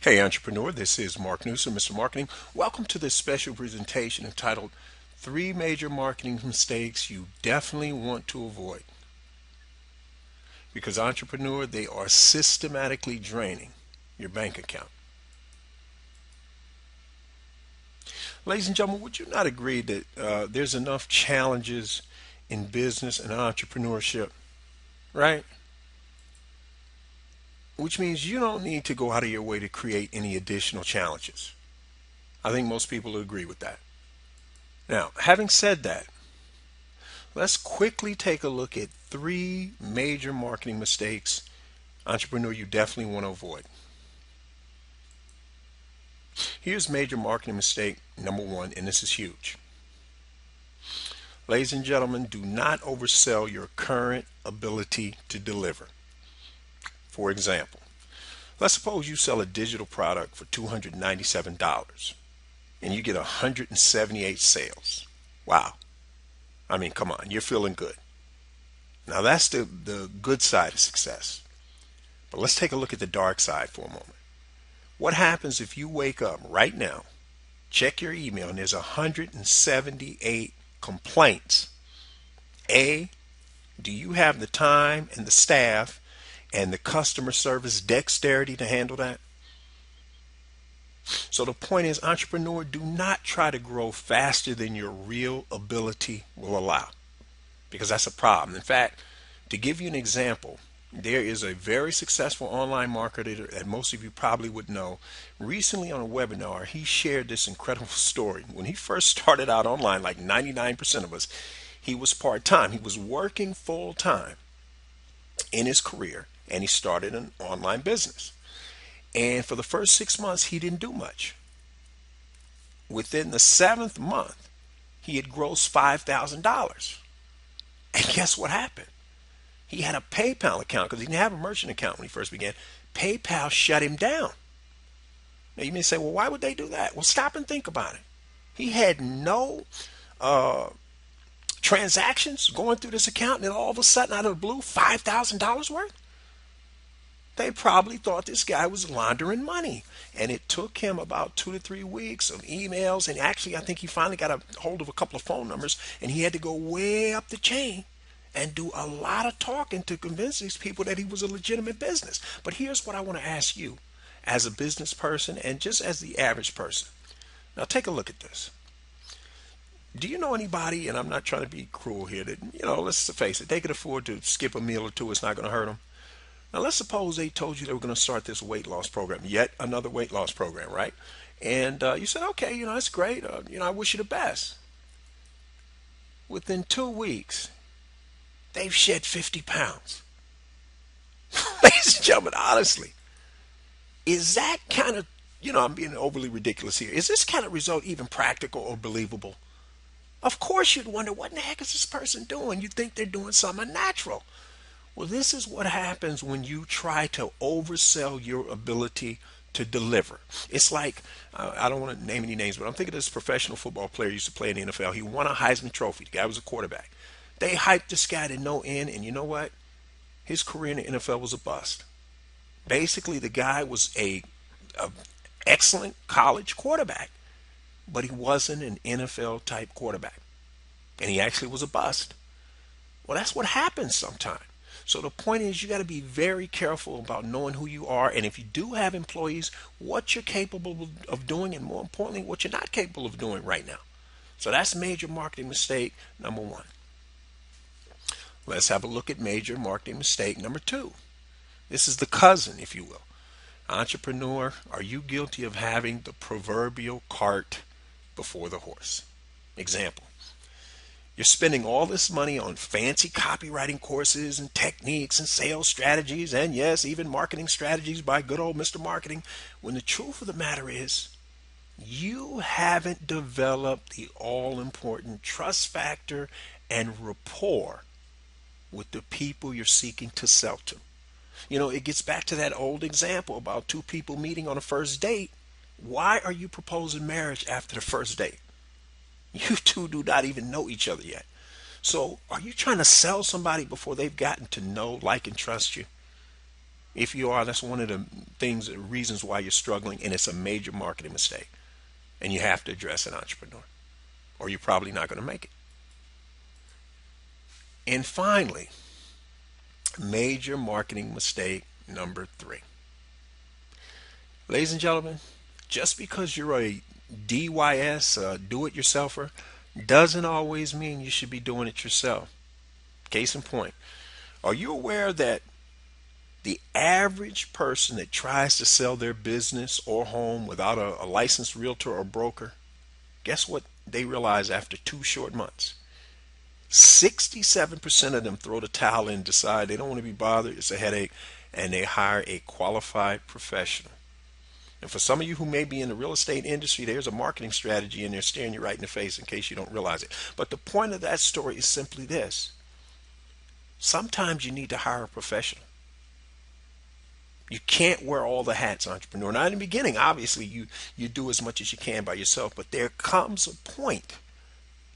Hey, entrepreneur, this is Mark Newsom, Mr. Marketing. Welcome to this special presentation entitled Three Major Marketing Mistakes You Definitely Want to Avoid. Because, entrepreneur, they are systematically draining your bank account. Ladies and gentlemen, would you not agree that there's enough challenges in business and entrepreneurship, right? Which means you don't need to go out of your way to create any additional challenges. I think most people agree with that. Now, having said that, let's quickly take a look at three major marketing mistakes, entrepreneur, you definitely want to avoid. Here's major marketing mistake number one, and this is huge. Ladies and gentlemen, do not oversell your current ability to deliver. For example, let's suppose you sell a digital product for $297 and you get 178 sales. Wow. I mean, come on, you're feeling good. Now that's the good side of success. But let's take a look at the dark side for a moment. What happens if you wake up right now, check your email, and there's 178 complaints? A, do you have the time and the staff and the customer service dexterity to handle that? So the point is, entrepreneur, do not try to grow faster than your real ability will allow, because that's a problem. In fact, to give you an example, there is a very successful online marketer that most of you probably would know. Recently on a webinar, he shared this incredible story. When he first started out online, like 99% of us, he was part-time. He was working full-time in his career, and he started an online business. And for the first 6 months, he didn't do much. Within the seventh month, he had grossed $5,000. And guess what happened? He had a PayPal account because he didn't have a merchant account when he first began. PayPal shut him down. Now you may say, well, why would they do that? Well, stop and think about it. He had no transactions going through this account, and then all of a sudden, out of the blue, $5,000 worth? They probably thought this guy was laundering money. And it took him about 2 to 3 weeks of emails. And actually, I think he finally got a hold of a couple of phone numbers, and he had to go way up the chain and do a lot of talking to convince these people that he was a legitimate business. But here's what I want to ask you as a business person and just as the average person. Now take a look at this. Do you know anybody, and I'm not trying to be cruel here, that, let's face it, they could afford to skip a meal or two. It's not going to hurt them. Now let's suppose they told you they were going to start this weight loss program, yet another weight loss program, right? And you said, okay, that's great. I wish you the best. Within 2 weeks, they've shed 50 pounds. Ladies and gentlemen, honestly, is that kind of, I'm being overly ridiculous here. Is this kind of result even practical or believable? Of course you'd wonder, what in the heck is this person doing? You'd think they're doing something unnatural. Well, this is what happens when you try to oversell your ability to deliver. It's like, I don't want to name any names, but I'm thinking of this professional football player who used to play in the NFL. He won a Heisman Trophy. The guy was a quarterback. They hyped this guy to no end, and you know what? His career in the NFL was a bust. Basically, the guy was a excellent college quarterback, but he wasn't an NFL type quarterback, and he actually was a bust. Well, that's what happens sometimes. So the point is, you got to be very careful about knowing who you are, and if you do have employees, what you're capable of doing, and more importantly, what you're not capable of doing right now. So that's major marketing mistake number one. Let's have a look at major marketing mistake number two. This is the cousin, if you will. Entrepreneur, are you guilty of having the proverbial cart before the horse? Example. You're spending all this money on fancy copywriting courses and techniques and sales strategies, and yes, even marketing strategies by good old Mr. Marketing, when the truth of the matter is, you haven't developed the all-important trust factor and rapport with the people you're seeking to sell to. It gets back to that old example about two people meeting on a first date. Why are you proposing marriage after the first date? You two do not even know each other yet. So are you trying to sell somebody before they've gotten to know, like, and trust you? If you are, that's one of the things, reasons why you're struggling, and it's a major marketing mistake. And you have to address an entrepreneur, or you're probably not going to make it. And finally, major marketing mistake number three. Ladies and gentlemen, just because you're a DYS, do-it-yourselfer, doesn't always mean you should be doing it yourself. Case in point, are you aware that the average person that tries to sell their business or home without a licensed realtor or broker, guess what they realize after 2 short months? 67% of them throw the towel in and decide they don't want to be bothered, it's a headache, and they hire a qualified professional. And for some of you who may be in the real estate industry, there's a marketing strategy in there staring you right in the face in case you don't realize it. But the point of that story is simply this. Sometimes you need to hire a professional. You can't wear all the hats, entrepreneur. Now, in the beginning, obviously, you do as much as you can by yourself, but there comes a point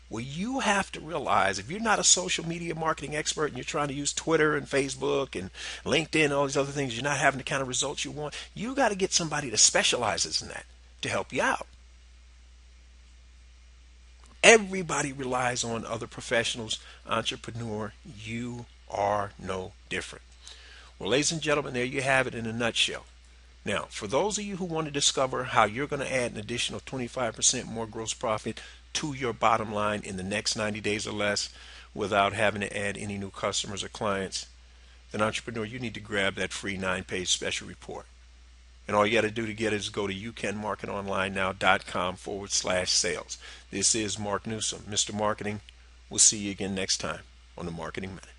where you have to realize, if you're not a social media marketing expert and you're trying to use Twitter and Facebook and LinkedIn and all these other things, you're not having the kind of results you want, you got to get somebody that specializes in that to help you out. Everybody relies on other professionals. Entrepreneur, you are no different. Well, ladies and gentlemen, there you have it in a nutshell. Now, for those of you who want to discover how you're going to add an additional 25% more gross profit to your bottom line in the next 90 days or less without having to add any new customers or clients, then entrepreneur, you need to grab that free 9-page special report. And all you got to do to get it is go to youcanmarketonlinenow.com/sales. This is Mark Newsom, Mr. Marketing. We'll see you again next time on the Marketing Minute.